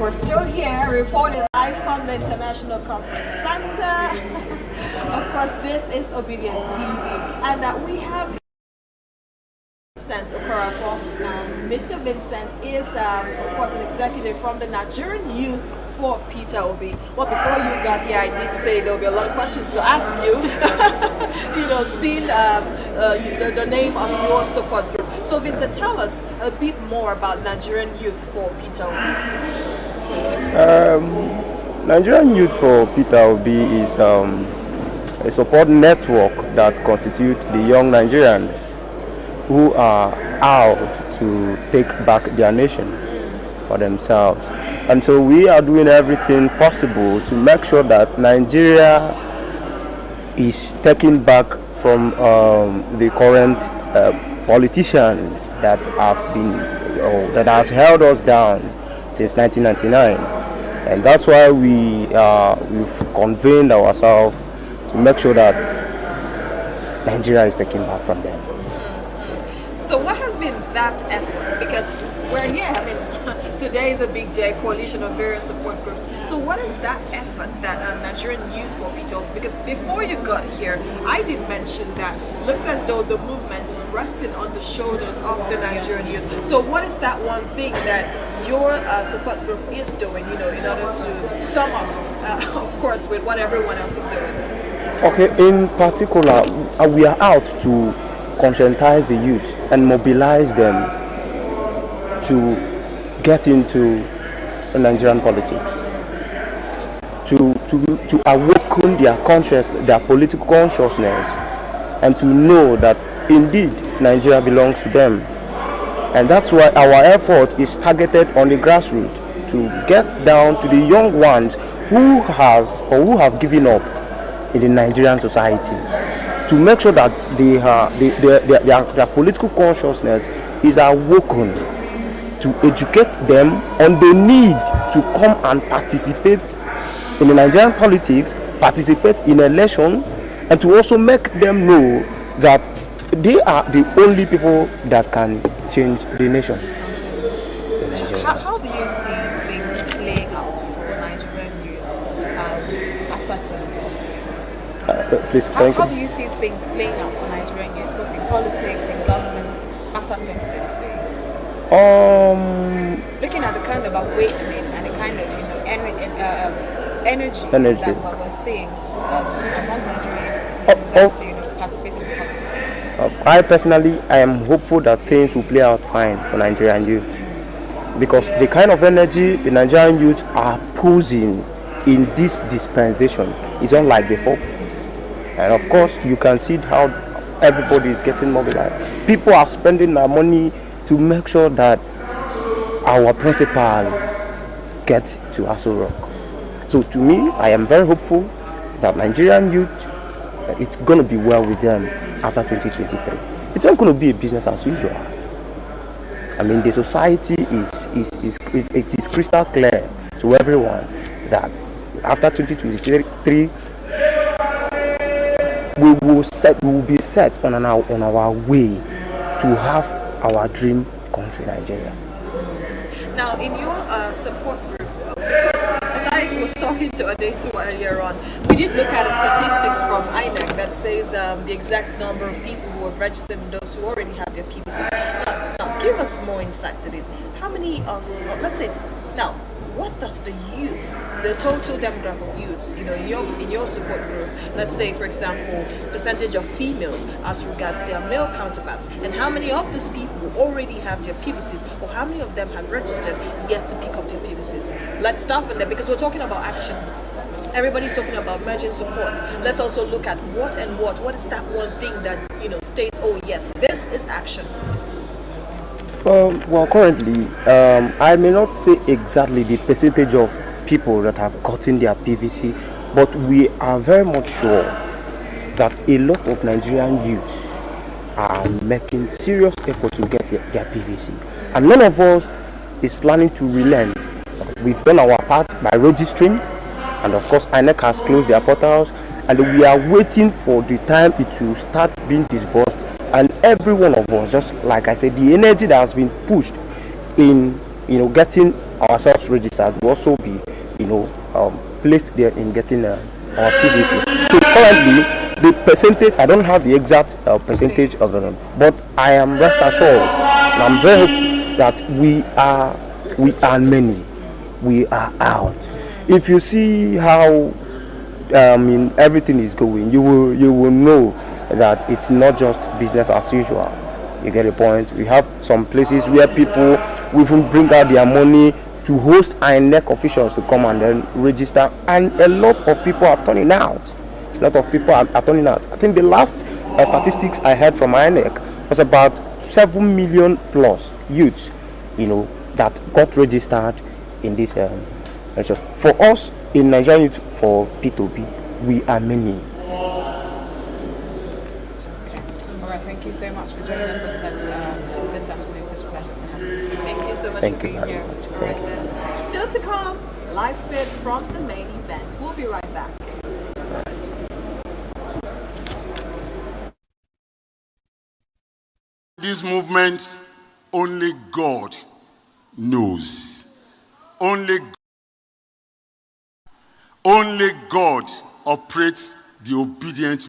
we're still here reporting live from the International Conference Center. Of course, this is Obidient TV, and we have Vincent Okorafor. Mr. Vincent is, of course, an executive from the Nigerian Youth for Peter Obi. Well, before you got here, I did say there'll be a lot of questions to ask you. Seeing the name of your support group. So, Vincent, tell us a bit more about Nigerian Youth for Peter Obi. Nigerian Youth for Peter Obi is a support network that constitutes the young Nigerians who are out to take back their nation for themselves. And so we are doing everything possible to make sure that Nigeria is taken back from the current politicians that have been that has held us down since 1999. And that's why we've convened ourselves to make sure that Nigeria is taken back from them. So what has been that effort? Because we're here, I mean, today is a big day, coalition of various support groups. So what is that effort that Nigerian Youth for Peter Obi? Because before you got here, I did mention that looks as though the movement is resting on the shoulders of the Nigerian youth. So what is that one thing that your support group is doing, in order to sum up, of course, with what everyone else is doing? Okay, in particular, we are out to conscientize the youth and mobilize them to get into Nigerian politics, to awaken their political consciousness, and to know that indeed Nigeria belongs to them. And that's why our effort is targeted on the grassroots, to get down to the young ones who have given up in the Nigerian society, to make sure that their political consciousness is awoken, to educate them on the need to come and participate in the Nigerian politics, participate in election, and to also make them know that they are the only people that can change the nation. How do you see things playing out for Nigerian youth after 2020? Please, how do you see things playing out for Nigerian youth, both in politics, in government, after 2023? Looking at the kind of awakening and the kind of energy that what we're seeing among Nigerians participating in politics. I personally, I am hopeful that things will play out fine for Nigerian youth, because the kind of energy the Nigerian youth are posing in this dispensation is unlike before. And of course, you can see how everybody is getting mobilized. People are spending their money to make sure that our principal gets to Aso Rock. So to me, I am very hopeful that Nigerian youth, it's going to be well with them after 2023. It's not going to be a business as usual. I mean, the society it is crystal clear to everyone that after 2023, we will be set on our way to have our dream country, Nigeria. Now, in your support group, because as I was talking to Adesu earlier on, we did look at the statistics from INEC that says the exact number of people who have registered and those who already have their PVCs. Now, give us more insight to this. How many of, let's say, now, what does the youth, the total demographic of youths, in your support group, let's say, for example, percentage of females as regards their male counterparts, and how many of these people already have their PVCs, or how many of them have registered yet to pick up their PVCs? Let's start from there, because we're talking about action. Everybody's talking about merging support. Let's also look at what is that one thing that states, oh yes, this is action. Well, currently, I may not say exactly the percentage of people that have gotten their PVC, but we are very much sure that a lot of Nigerian youth are making serious effort to get their PVC. And none of us is planning to relent. We've done our part by registering, and of course, INEC has closed their portals, and we are waiting for the time it will start being disbursed. And every one of us, just like I said, the energy that has been pushed in getting ourselves registered, we also be, placed there in getting our PVC. So currently, the percentage, I don't have the exact percentage of them, but I am rest assured, and I'm very hopeful that we are many. We are out. If you see how everything is going, you will know that it's not just business as usual. You get a point. We have some places where people will even bring out their money to host INEC officials to come and then register, and a lot of people are turning out. A lot of people are turning out. I think the last statistics I heard from INEC was about 7 million plus youths, that got registered in this. So for us in Nigerian Youth for P2P, we are many. Okay. All right. Thank you so much for joining us on set this afternoon. It's such a pleasure to have you. Thank you so much Thank for you being very here. much. All right then. Still to come, live feed from the main event. We'll be right back. This movement, only God knows. Only God operates the obedient